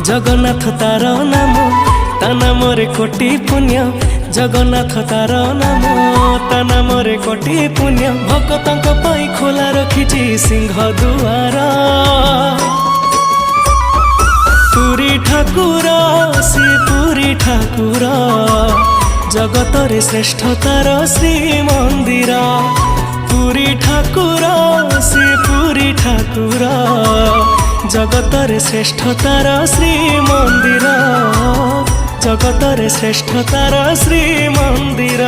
जगन्नाथ तार नाम ता नामरे कोटि पुण्य। जगन्नाथ तार नाम ता नामरे कोटि पुण्य। भक्तंक पाई खोला रखिछि सिंह दुआर। पुरी ठाकुर श्री पुरी ठाकुर जगतरे श्रेष्ठ तार श्री मंदिर। पुरी ठाकुर श्री पुरी ठाकुर जगतरे श्रेष्ठ तार श्री मंदिर। जगतरे श्रेष्ठ तार श्री मंदिर।